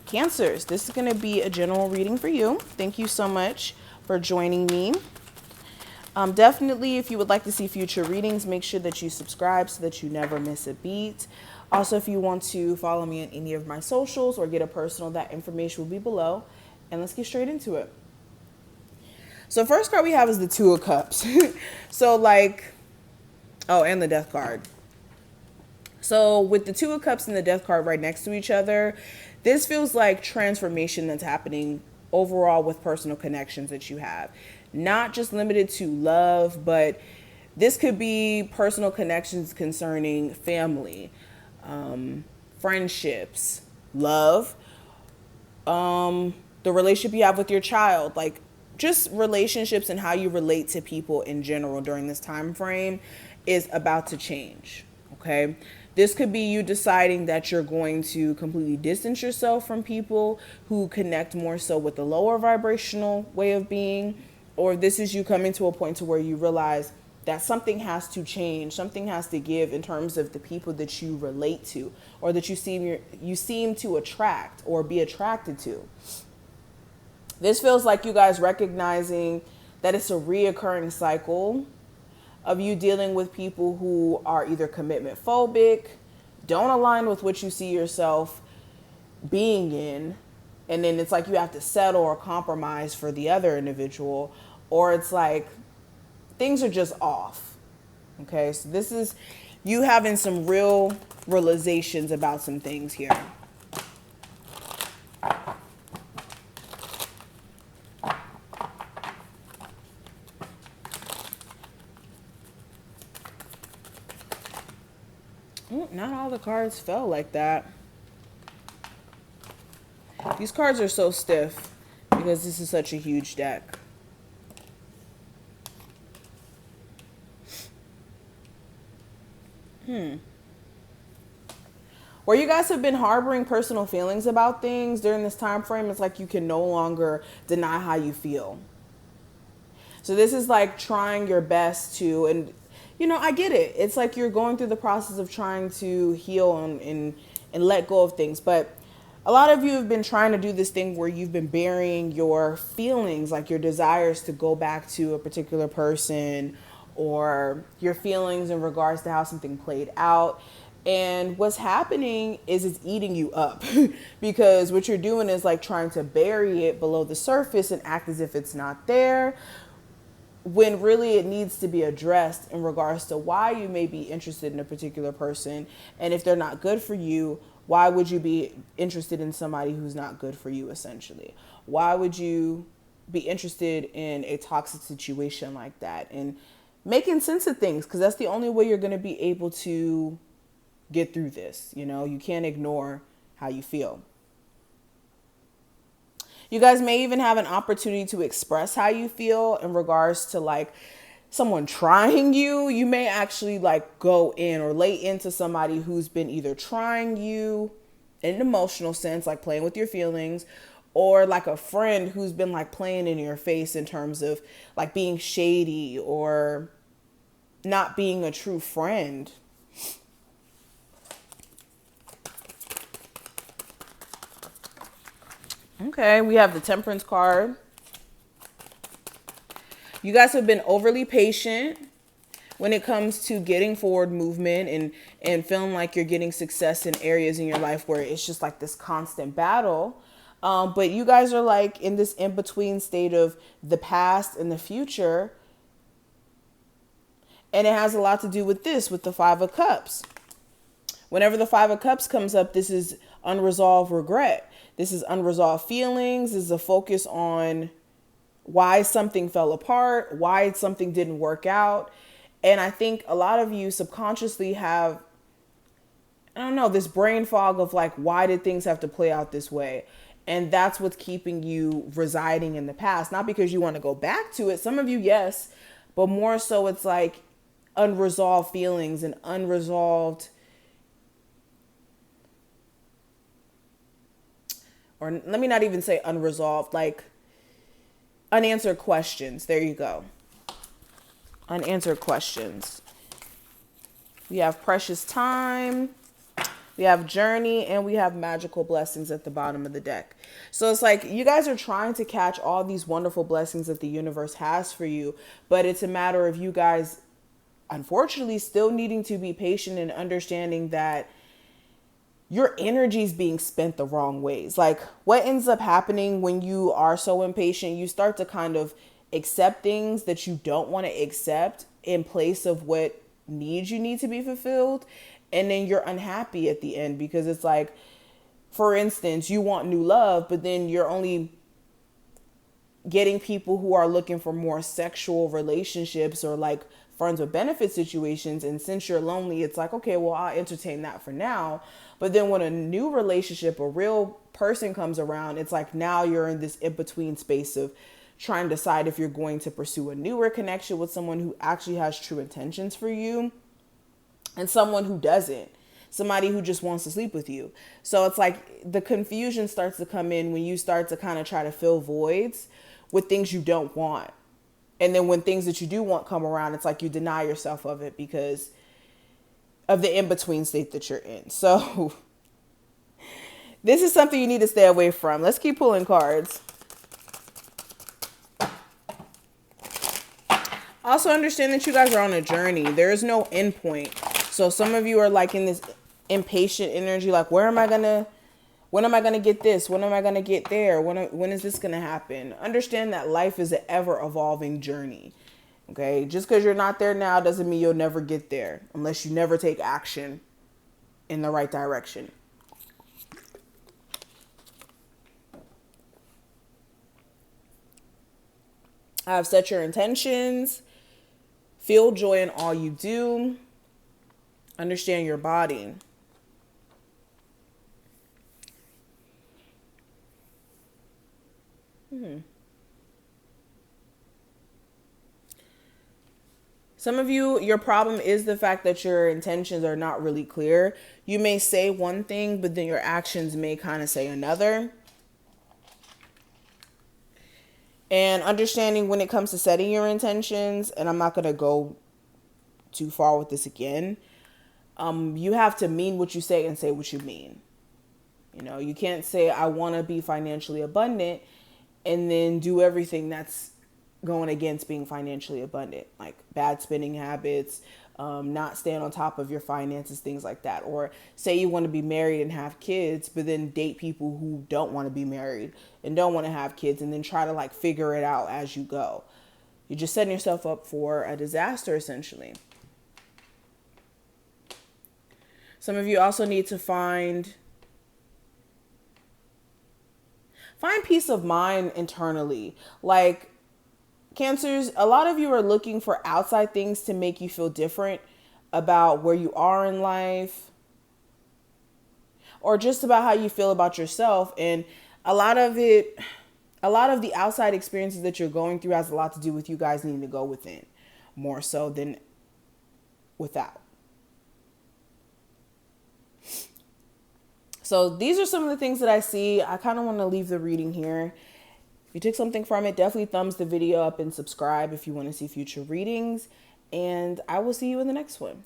Cancers, this is going to be a general reading for you. Thank you so much for joining me. Definitely, if you would like to see future readings, make sure that you subscribe so that you never miss a beat. Also, if you want to follow me on any of my socials or get a personal, that information will be below. And let's get straight into it. So first card we have is the Two of Cups. So like, oh, and the Death card. So with the Two of Cups and the Death card right next to each other, this feels like transformation that's happening overall with personal connections that you have. Not just limited to love, but this could be personal connections concerning family, friendships, love, the relationship you have with your child, like just relationships and how you relate to people in general during this time frame is about to change. Okay. This could be you deciding that you're going to completely distance yourself from people who connect more so with the lower vibrational way of being, or this is you coming to a point to where you realize that something has to change, something has to give in terms of the people that you relate to or that you seem to attract or be attracted to. This feels like you guys recognizing that it's a reoccurring cycle of you dealing with people who are either commitment phobic, don't align with what you see yourself being in, and then it's like you have to settle or compromise for the other individual, or it's like things are just off. Okay, so this is you having some real realizations about some things here. Not all the cards fell like that. These cards are so stiff because this is such a huge deck. Where you guys have been harboring personal feelings about things during this time frame, it's like you can no longer deny how you feel. So this is like trying your best to, and you know, I get it. It's like you're going through the process of trying to heal and let go of things. But a lot of you have been trying to do this thing where you've been burying your feelings, like your desires to go back to a particular person or your feelings in regards to how something played out. And what's happening is it's eating you up because what you're doing is like trying to bury it below the surface and act as if it's not there, when really it needs to be addressed in regards to why you may be interested in a particular person. And if they're not good for you, why would you be interested in somebody who's not good for you, essentially? Why would you be interested in a toxic situation like that? And making sense of things, because that's the only way you're going to be able to get through this. You know, you can't ignore how you feel. You guys may even have an opportunity to express how you feel in regards to like someone trying you. You may actually like go in or lay into somebody who's been either trying you in an emotional sense, like playing with your feelings, or like a friend who's been like playing in your face in terms of like being shady or not being a true friend. Okay, we have the Temperance card. You guys have been overly patient when it comes to getting forward movement and feeling like you're getting success in areas in your life where it's just like this constant battle. But you guys are like in this in-between state of the past and the future. And it has a lot to do with this, with the Five of Cups. Whenever the Five of Cups comes up, this is unresolved regret. This is unresolved feelings. This is a focus on why something fell apart, why something didn't work out. And I think a lot of you subconsciously have, I don't know, this brain fog of like, why did things have to play out this way? And that's what's keeping you residing in the past. Not because you want to go back to it. Some of you, yes, but more so it's like unresolved feelings and unresolved, or let me not even say unresolved, like unanswered questions. There you go. Unanswered questions. We have precious time, We have journey, and we have magical blessings at the bottom of the deck. So it's like you guys are trying to catch all these wonderful blessings that the universe has for you, but it's a matter of you guys, unfortunately, still needing to be patient and understanding that your energy is being spent the wrong ways. Like what ends up happening when you are so impatient, you start to kind of accept things that you don't want to accept in place of what needs you need to be fulfilled. And then you're unhappy at the end because it's like, for instance, you want new love, but then you're only getting people who are looking for more sexual relationships or like friends with benefit situations. And since you're lonely, it's like, okay, well, I'll entertain that for now. But then when a new relationship, a real person comes around, it's like now you're in this in-between space of trying to decide if you're going to pursue a newer connection with someone who actually has true intentions for you and someone who doesn't, somebody who just wants to sleep with you. So it's like the confusion starts to come in when you start to kind of try to fill voids with things you don't want. And then when things that you do want come around, it's like you deny yourself of it because of the in-between state that you're in. So this is something you need to stay away from. Let's keep pulling cards. Also understand that you guys are on a journey. There is no end point. So some of you are like in this impatient energy, like, when am I going to get this? When am I going to get there? When is this going to happen? Understand that life is an ever evolving journey. Okay. Just because you're not there now doesn't mean you'll never get there unless you never take action in the right direction. I have set your intentions. Feel joy in all you do. Understand your body. Some of you, your problem is the fact that your intentions are not really clear. You may say one thing, but then your actions may kind of say another. And understanding when it comes to setting your intentions, and I'm not going to go too far with this again, you have to mean what you say and say what you mean. You know, you can't say, I want to be financially abundant, and then do everything that's going against being financially abundant, like bad spending habits, not staying on top of your finances, things like that. Or say you want to be married and have kids, but then date people who don't want to be married and don't want to have kids, and then try to like figure it out as you go. You're just setting yourself up for a disaster, essentially. Some of you also need to find peace of mind internally. Like Cancers, a lot of you are looking for outside things to make you feel different about where you are in life, or just about how you feel about yourself. And a lot of the outside experiences that you're going through has a lot to do with you guys needing to go within more so than without. So these are some of the things that I see. I kind of want to leave the reading here. If you took something from it, definitely thumbs the video up and subscribe if you want to see future readings. And I will see you in the next one.